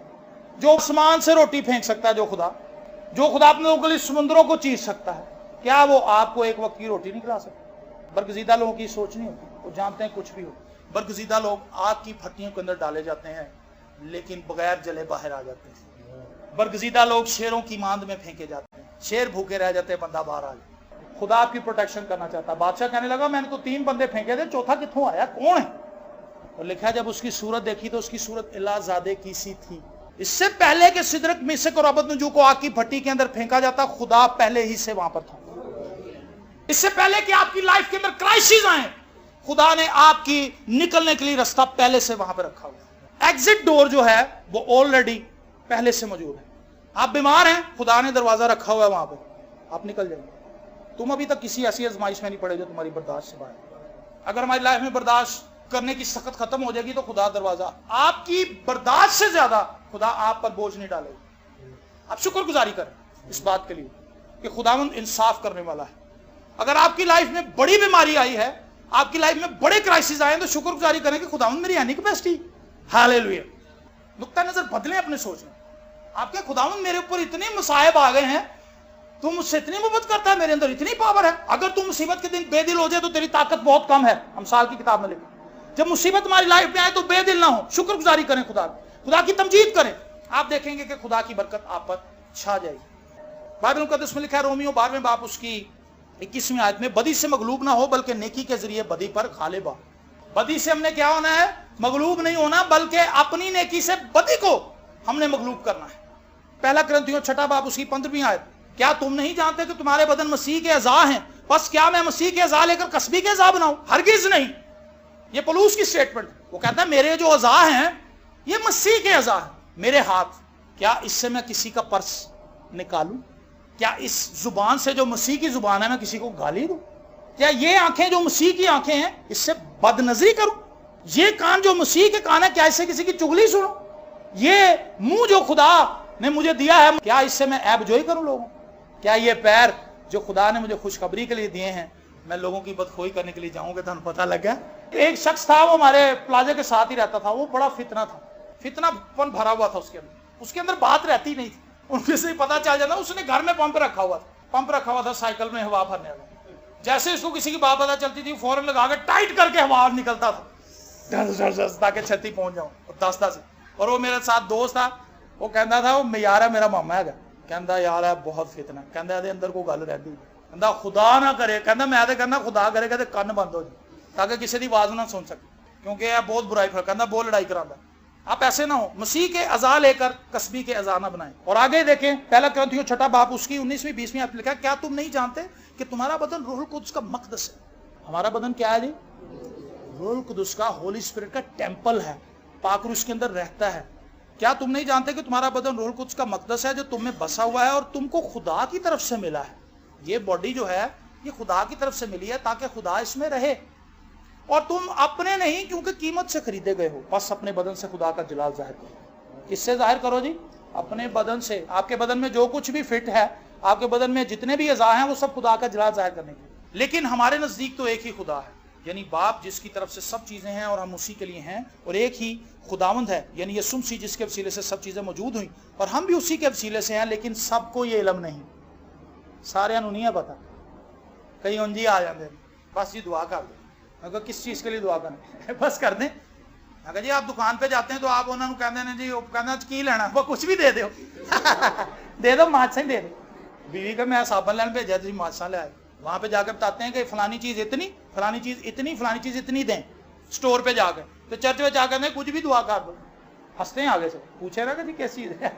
जो आसमान से रोटी फेंक सकता है, जो खुदा अपने लोगों के लिए समुद्रों को चीर सकता है, क्या वो आपको एक वक्त की रोटी नहीं खिला सकता? बरगजीदा लोगों की सोच नहीं होती, वो जानते हैं कुछ भी हो। बरगजीदा लोग आग की भट्टियों के अंदर डाले जाते हैं लेकिन बगैर जले बाहर आ जाते हैं। बरगजीदा लोग शेरों की मांद में फेंके जाते हैं, शेर भूखे रह जाते हैं, बंदा बाहर आ जाए। खुदा आपकी प्रोटेक्शन करना चाहता है। बादशाह कहने लगा मैंने तो 3 बंदे फेंके थे, चौथा कित्थों आया, कौन है? और लिखा जब उसकी सूरत देखी तो उसकी सूरत इलाजादे की सी थी। इससे पहले कि सिदरक मिसक और अबदनजू को आग की भट्टी के अंदर फेंका जाता, खुदा पहले ही से वहां पर था। इससे पहले कि आपकी लाइफ के अंदर क्राइसिस आए, खुदा ने आपकी निकलने के लिए रास्ता पहले से वहां पर रखा हुआ। एग्जिट डोर जो है वो ऑलरेडी पहले से मौजूद है। आप बीमार हैं, खुदा ने दरवाजा रखा हुआ है वहां पर, आप निकल जाएंगे। तुम अभी तक किसी ऐसी आजमाइश में नहीं पड़े जो तुम्हारी बर्दाश्त से बाहर। अगर हमारी लाइफ में बर्दाश्त करने की सख्त खत्म हो जाएगी तो खुदा दरवाजा आपकी बर्दाश्त से ज्यादा खुदा आप पर बोझ नहीं डालेगा। आप शुक्रगुजारी करें इस बात के लिए कि खुदावंद इंसाफ करने वाला है। अगर आपकी लाइफ में बड़ी बीमारी आई है, आपकी लाइफ में बड़े क्राइसिस आए, तो शुक्रगुजारी करें कि खुदावंद मेरी यानी कैपेसिटी, हालेलुया। नुक्ता नजर बदलें अपने सोच में। आपके खुदावंद मेरे ऊपर इतने मुसाइब आ गए हैं, तुम मुझसे इतनी मोहब्बत करता है, मेरे अंदर इतनी पावर है। अगर तुम मुसीबत के दिन बेदिल हो जाए तो तेरी ताकत बहुत कम है। अमसाल की किताब में लिखा, जब मुसीबत हमारी लाइफ में आए तो बेदिल ना हो, शुक्रगुजारी करें, खुदा की तमजीद करें। आप देखेंगे कि खुदा की बरकत आप पर छा जाएगी। बाइबल मुकद्दस में लिखा है रोमियो 12वें बाब उसकी 21वीं आयत में, बदी से मगलूब ना हो बल्कि नेकी के जरिए बदी पर गालिब हो। बदी से हमने क्या होना है? मगलूब नहीं होना, बल्कि अपनी नेकी से बदी को हमने मगलूब करना है। पहला कुरिन्थियों 6 बाब उसकी 15वीं आयत, क्या तुम नहीं जानते कि तुम्हारे बदन मसीह के अज़ा हैं? बस क्या मैं मसीह के अज़ा लेकर कसबी के अज़ा बनाऊं? हरगिज नहीं। ये पौलुस की स्टेटमेंट। वो कहता है मेरे जो अज़ा हैं ये मसीह के अज़ा हैं। मेरे हाथ, क्या इससे मैं किसी का पर्स निकालूं? क्या इस जुबान से जो मसीह की जुबान है मैं किसी को गाली दूं? क्या ये आंखें जो मसीह की आंखें हैं इससे बदनजरी करूं? ये कान जो मसीह के कान है क्या इससे किसी की चुगली सुनूं? ये मुंह जो खुदा ने मुझे दिया है क्या इससे मैं ऐबजोई करूं लोगों? क्या ये पैर जो खुदा ने मुझे खुशखबरी के लिए दिए हैं मैं लोगों की बदखोई करने के लिए जाऊंगा? तो पता लग गया। एक शख्स था, वो हमारे प्लाजा के साथ ही रहता था, वो बड़ा फितना था, फितनापन भरा हुआ था उसके अंदर बात रहती नहीं थी। उनसे से पता चल जाता, उसने घर में पंप रखा हुआ था साइकिल में हवा भरने वाला। जैसे इसको किसी की बात पता चलती थी फौरन लगा के टाइट करके हवा निकलता था, ताकि छत्ती पहुंच जाऊं। 10 और वो मेरे साथ दोस्त था, वो कहता था वो यार है मेरा मामा है, कहता यार है बहुत फितना, कहता ਇਹਦੇ अंदर कोई गल रहती, कहता खुदा ना करे, कहता मैं तो कहना खुदा करे कहते ਕੰਨ ਬੰਦ ਹੋ ਜਾਏ ताकि किसी की आवाज ना सुन सके, क्योंकि यह बहुत बुराई फर्क, कहता बहुत लड़ाई कराता। आप ऐसे ना हो, मसीह के अज़ा लेकर कसबी के अज़ा ना बनाएं। और आगे देखें पहला कुरिन्थियों 6 बाब उसकी 19वीं 20वीं आयत लिखा है, क्या तुम नहीं जानते कि तुम्हारा बदन रूहुल कुद्स का मक़दस है? हमारा बदन क्या है जी? रूहुल कुद्स का, होली स्पिरिट का टेम्पल है, पाक रूह उसके अंदर रहता है। क्या तुम नहीं जानते कि तुम्हारा बदन रूहुल कुद्स का मक़दस है जो तुम में बसा हुआ है और तुमको खुदा की तरफ से मिला है? ये बॉडी जो है ये खुदा की तरफ से मिली है ताकि खुदा इसमें रहे, और तुम अपने नहीं क्योंकि कीमत से खरीदे गए हो। बस अपने बदन से खुदा का जलाल जाहिर करो। किससे जाहिर करो जी? अपने बदन से। आपके बदन में जो कुछ भी फिट है, आपके बदन में जितने भी अज़ा हैं वो सब खुदा का जलाल जाहिर करने के। लेकिन हमारे नजदीक तो एक ही खुदा है, यानी बाप जिसकी तरफ से सब चीजें हैं और हम उसी के लिए हैं, और एक ही खुदावंद है यानी यीशु मसीह जिसके वसीले से सब चीजें मौजूद हुई, और हम भी उसी के वसीले से हैं। लेकिन सबको ये इल्म नहीं, सारे नहीं है पता। कई उंजी आ जाते हैं, बस जी दुआ कर दो। मैं किस चीज के लिए दुआ करें? बस कर दें। अगर जी आप दुकान पे जाते हैं तो आप उन्होंने कहते हैं जी कहना की लेना, वो कुछ भी दे दो दे दो, माछा ही दे दो। बीवी का मैं साबन लैन भेजा जी, माछा ले आए। वहां पे जाकर बताते हैं कि फलानी चीज इतनी, फलानी चीज इतनी, फलानी चीज इतनी दें स्टोर पे जाकर। तो चर्च में जाकर नहीं कुछ भी दुआ कर दो, हंसते हैं आगे से, पूछे ना कि जी कैसी चीज है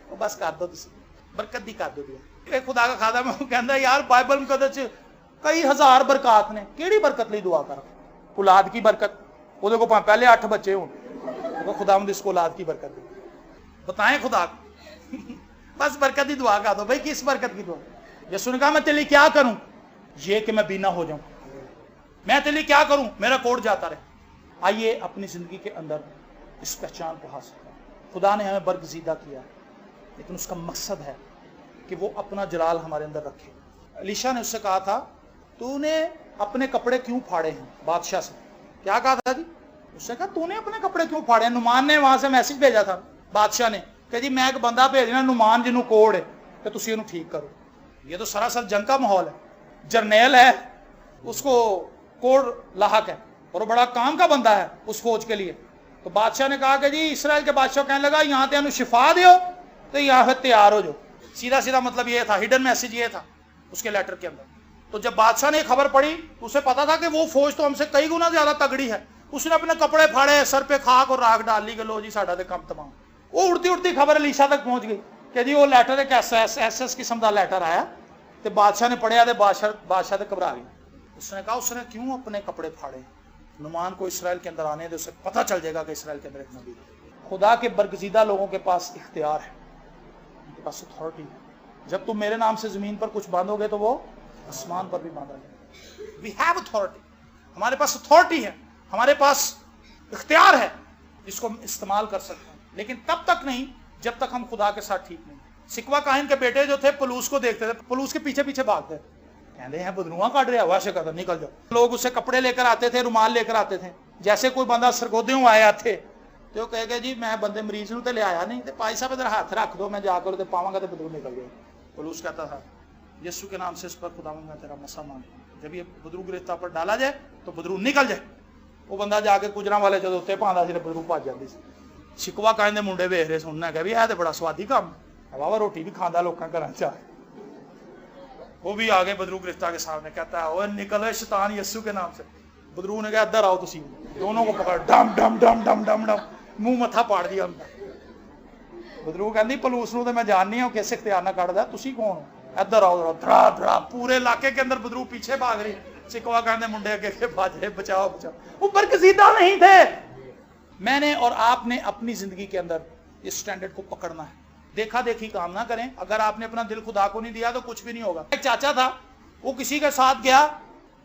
वो बस कर दो, बरकत दी कर दो दुआ। खुदा का खादा मैं कहता यार बाइबल मुकद्दस कई हजार बरकत ने, केड़ी बरकत ली दुआ कर? औलाद की बरकत, वो देखो पहले 8 बच्चे हो, तो खुदावंद इसको औलाद की बरकत दी। बताएं खुदा बस बरकत की दुआ कर दो भाई। किस बरकत की दुआ? यीशु ने कहा मैं तेरे लिए क्या करूं? ये कि मैं बीना हो जाऊं। मैं तेरे लिए क्या करूं? मेरा कोट जाता रहे। आइए अपनी जिंदगी के अंदर इस पहचान को हासिल करें। खुदा ने हमें बरगजीदा किया, लेकिन उसका मकसद है कि वो अपना जलाल हमारे अंदर रखे। अलीशा ने उससे कहा था तूने अपने कपड़े क्यों फाड़े हैं? बादशाह से क्या कहा था जी? उसने कहा तूने अपने कपड़े क्यों फाड़े हैं? नुमान ने वहां से मैसेज भेजा था बादशाह ने कि जी मैं एक बंदा भेजना नुमान जिन्हों कोड़ है कि तुसी उन्हें ठीक करो। ये तो सरासर जंग का माहौल है, जर्नैल है, उसको कोड़ लाहक है और बड़ा काम का बंदा है उस फौज के लिए। तो बादशाह ने कहा कि जी इसराइल के बादशाह कहने लगा यहाँ तेन शिफा दो तो यहाँ फिर तैयार हो जाओ। सीधा सीधा मतलब ये था, हिडन मैसेज ये था उसके लेटर के अंदर। तो जब बादशाह ने खबर पड़ी तो उसे पता था कि वो फौज तो हमसे कई गुना ज्यादा तगड़ी है। उसने अपने कपड़े फाड़े, सर पे खाक और राख डाल ली कि लो जी साडा ते काम तमाम। वो उड़ती उड़ती खबर अलीशा तक पहुंच गई कि जी वो लैटर एक एस किस्म का लैटर आया। तो बादशाह ने पढ़िया तो बादशाह तो घबरा गया। उसने कहा उसने क्यों अपने कपड़े फाड़े? नुमान को इसराइल के अंदर आने दे, उसे पता चल जाएगा कि इसराइल के अंदर एक नबी है। खुदा के बरगजीदा लोगों के पास इख्तियार है, उनके पास अथॉरिटी है। जब तुम मेरे नाम से जमीन पर कुछ बांधोगे तो वो आसमान पर भी बांधा जाएगा। वी हैव अथॉरिटी, हमारे पास अथॉरिटी है, हमारे पास इख्तियार है जिसको हम इस्तेमाल कर सकते हैं, लेकिन तब तक नहीं जब तक हम खुदा के साथ ठीक नहीं। सिकवा काहिन के बेटे जो थे पलूस को देखते थे, पलूस के पीछे पीछे भागते, कहते हैं बदनुआ काट रहा हुआ, शिकत निकल जाओ। लोग उससे कपड़े लेकर आते थे, रुमाल लेकर आते थे, जैसे कोई बंदा सरगोदे आया थे तो कहेगा जी मैं बंदे मरीज नूं ते ले आया नहीं, तो भाई साहब इधर हाथ रख दो, मैं जाकर ते पावांगा तो बदबू निकल गया। पलूस कहता था यीशु के नाम से इस पर खुदा मैं तेरा मसा मांगता, जब ये बदरू गिरफ्तार पर डाला जाए तो बदरू निकल जाए। वो बंदा जाके गुजरा वाले जो उत्ते पांदा सी बदरू भज जाती सी। शिकवा काहिन दे मुंडे वेख रहे, सुनना कह भी यह तो बड़ा स्वादी काम है, बाबा रोटी भी खाता लोगों घर च। वो भी आगे बदरू गिरफ्तार के सामने कहता है ओए निकल शैतान यीशु के नाम से। बदरू ने कहा इधर आओ तुसी, दोनों को पकड़ डम डम डम डम डम डम मुंह मत्था पाड़ दिया उनका। बदरू कहती पलूस नूं ते मैं जाननी हूं किस इख्तियार नाल कढदा, तुसी कौन हो, इधर आओ। धड़ा धड़ा पूरे इलाके के अंदर बदरू पीछे भाग रही, शिकवा कहते मुंडे अगे भाज रहे, बचाओ बचाओ। वो बरगज़ीदा नहीं थे। मैंने और आपने अपनी जिंदगी के अंदर इस स्टैंडर्ड को पकड़ना है। देखा देखी काम ना करें। अगर आपने अपना दिल खुदा को नहीं दिया तो कुछ भी नहीं होगा। एक चाचा था, वो किसी के साथ गया,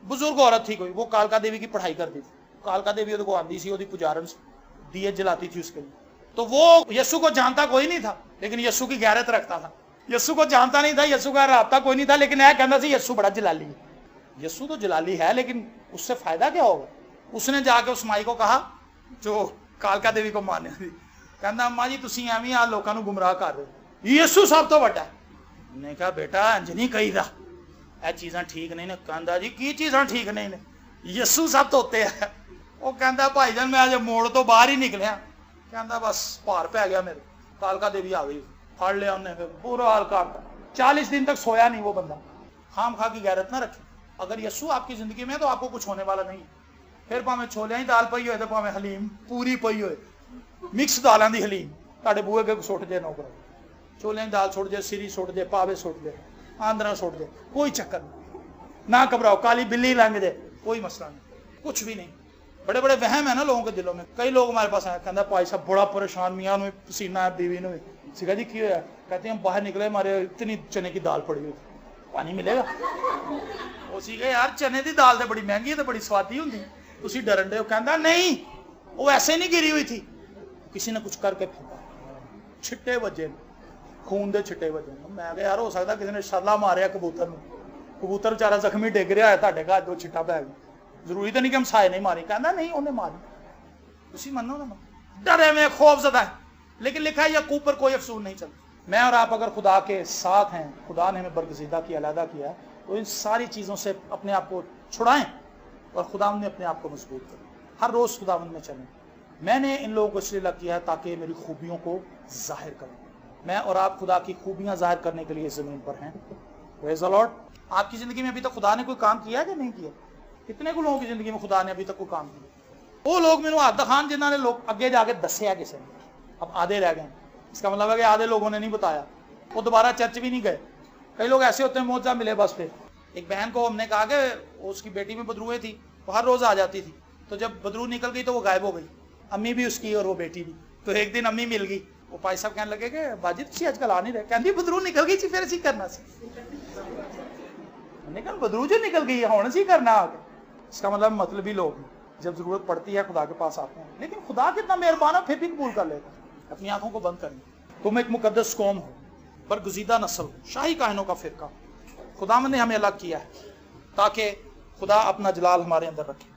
बुजुर्ग औरत थी कोई, वो कालका देवी की पढ़ाई करती थी। कालका देवी को आंदी सी, ओदी पुजारन दिए जलाती थी उसके लिए। तो वो यीशु को जानता कोई नहीं था, लेकिन यीशु की गैरत रखता था। यीशु को जानता नहीं था, यीशु का राबता कोई नहीं था, लेकिन यह कहता सी यीशु बड़ा जलाली है। यीशु तो जलाली है, लेकिन उससे फायदा क्या होगा। उसने जाके उस माई को कहा जो कालका देवी को माने थी, कहता अम्मा जी तुसी एवं आ लोगों को गुमराह कर रहे हो, यीशु सब तो वड्डा। उन्हें कहा बेटा इंज नहीं कहीदा, यह चीज़ां ठीक नहीं ने। कहता जी की चीज़ां ठीक नहीं ने, यीशु सब तो उत्ते है। वो कहता भाईजान मैं अज मोड़ तो बाहर ही निकलिया, कहता बस भार पै गया मेरे, कालका देवी आ गई, फड़ लिया उन्हें, फिर बुरा हाल करता। 40 दिन तक सोया नहीं वो बंदा। खाम खा की गैरत ना रखे। अगर यीशु आपकी जिंदगी में तो आपको कुछ होने वाला नहीं। फिर भावें छोलियां ही दाल पई होए तो भावें हलीम पूरी पई होए, मिक्स दालों की हलीम तुहाडे बूहे अगे सुट जाए नौकर, छोलियां की दाल सुट जाए, सिरी सुट जाए, पावे सुट जाए, आंदरा सुट जाए, कोई चक्कर नहीं, ना घबराओ। काली बिल्ली लंघ जाए, कोई मसला नहीं, कुछ भी नहीं। बड़े बड़े वहम है ना लोगों के दिलों में। कई लोग हमारे पास आए, कहता भाई साहब बड़ा परेशान, मियाँ में पसीना है, बीवी ने सिखा जी की होया, कहते हैं हम बाहर निकले हमारे इतनी चने की दाल पड़ी हुई, पानी मिलेगा। वो सीखे यार चने की दाल तो बड़ी महंगी है, तो बड़ी स्वादी होंगी, तुसी डरन दे हो। कहता नहीं वो ऐसे नहीं गिरी हुई थी, किसी ने कुछ करके फेंका, छिट्टे बजे, खून के छिट्टे बजे। मैं यार हो सकता किसी ने छाला मारिया कबूतर में, कबूतर बेचारा जख्मी डिग रहा है, ਤੁਹਾਡੇ घर दो छिट्टा पै गया, जरूरी तो नहीं कि हम साए नहीं मारी। कहता नहीं उन्हें मारी, तुसी मनो ना मनो, डरे में खौफ ज़दा है, लेकिन लिखा है याकूब पर कोई अफसूस नहीं चलता। मैं और आप अगर खुदा के साथ हैं, खुदा ने हमें बरगज़ीदा किया, अलहदा किया, तो इन सारी चीज़ों से अपने आप को छुड़ाएं और खुदावंद ने अपने आप को मजबूत करें। हर रोज़ खुदावंद में चलें। मैंने इन लोगों को इसलिए अलग किया है ताकि मेरी खूबियों को जाहिर करें। मैं और आप खुदा की खूबियाँ जाहिर करने के लिए इस ज़मीन पर हैं। Praise the Lord. आपकी ज़िंदगी में अभी तक खुदा ने कोई काम किया है कि नहीं किया? कितने को लोगों की ज़िंदगी में खुदा ने अभी तक कोई काम किया? वो लोग मैंने हाथ दिखान जिन्होंने लोग अगे जाके दसिया किसी ने, अब आधे रह गए। इसका मतलब है कि आधे लोगों ने नहीं बताया, वो दोबारा चर्च भी नहीं गए। कई लोग ऐसे होते हैं मौजा मिले बस पे। एक बहन को हमने कहा कि उसकी बेटी में बदरूएं थी, वो हर रोज़ आ जाती थी, तो जब बदरू निकल गई तो वो गायब हो गई, अम्मी भी उसकी और वो बेटी भी। तो एक दिन अम्मी मिल गई, वो भाई साहब कहने लगे कि बाजी तुम आजकल आ नहीं रहे। कहती बदरू निकल गई फिर असी करना सी, निकल बदरू जो निकल गई हम असी करना आगे। इसका मतलब ही लोग जब जरूरत पड़ती है खुदा के पास आते हैं, लेकिन खुदा कितना मेहरबान है, फिर भी कबूल कर लेता है। अपनी आंखों को बंद करें। तुम एक मुकद्दस कौम हो, बरगज़ीदा नस्ल, शाही काहिनों का फिरका। खुदावंद ने हमें अलग किया है ताकि खुदा अपना जलाल हमारे अंदर रखे।